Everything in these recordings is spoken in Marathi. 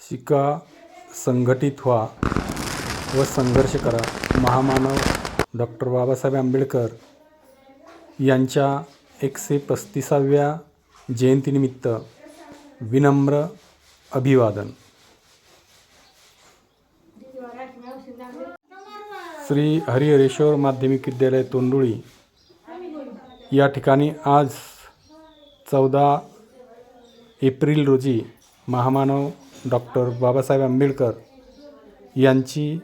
शिका, संघटित व्हा व संघर्ष करा. महामानव डॉक्टर बाबासाहेब आंबेडकर यांच्या 135व्या जयंतीनिमित्त विनम्र अभिवादन. श्री हरिहरेश्वर माध्यमिक विद्यालय तोंडुळी या ठिकाणी आज 14 एप्रिल रोजी महामानव डॉक्टर बाबासाहेब आंबेडकर यांची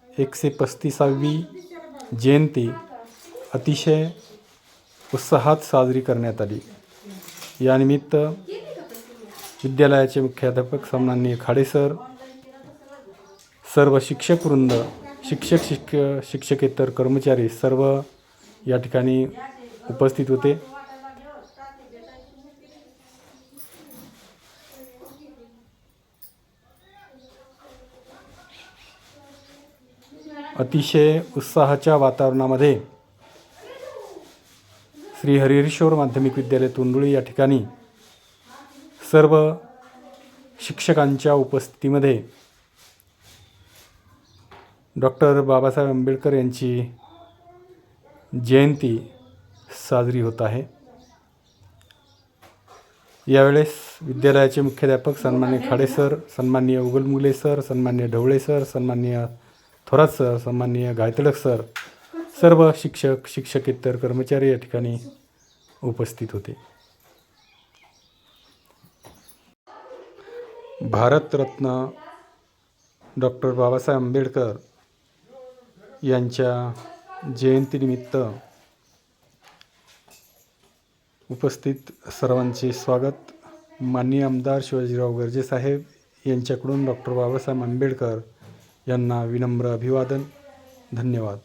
135वी जयंती अतिशय उत्साहात साजरी करण्यात आली. यानिमित्त विद्यालयाचे मुख्याध्यापक सन्माननीय खाडे सर, सर्व शिक्षकवृंद, शिक्षकेतर कर्मचारी सर्व या ठिकाणी उपस्थित होते. अतिशय उत्साहाच्या वातावरणामध्ये श्री हरिहरेश्वर माध्यमिक विद्यालय तोंडुळी या ठिकाणी सर्व शिक्षकांच्या उपस्थितीमध्ये डॉक्टर बाबासाहेब आंबेडकर यांची जयंती साजरी होत आहे. यावेळेस विद्यालयाचे मुख्याध्यापक सन्माननीय खाडे सर, सन्माननीय उगलमुगले सर, सन्माननीय ढवळे सर, सन्माननीय थोरात सर, सन्माननीय गायतडक सर, सर्व शिक्षक, शिक्षकेतर कर्मचारी या ठिकाणी उपस्थित होते. भारतरत्न डॉक्टर बाबासाहेब आंबेडकर यांच्या जयंतीनिमित्त उपस्थित सर्वांचे स्वागत. माननीय आमदार शिवाजीराव गर्जे साहेब यांच्याकडून डॉक्टर बाबासाहेब आंबेडकर यांना विनम्र अभिवादन. धन्यवाद.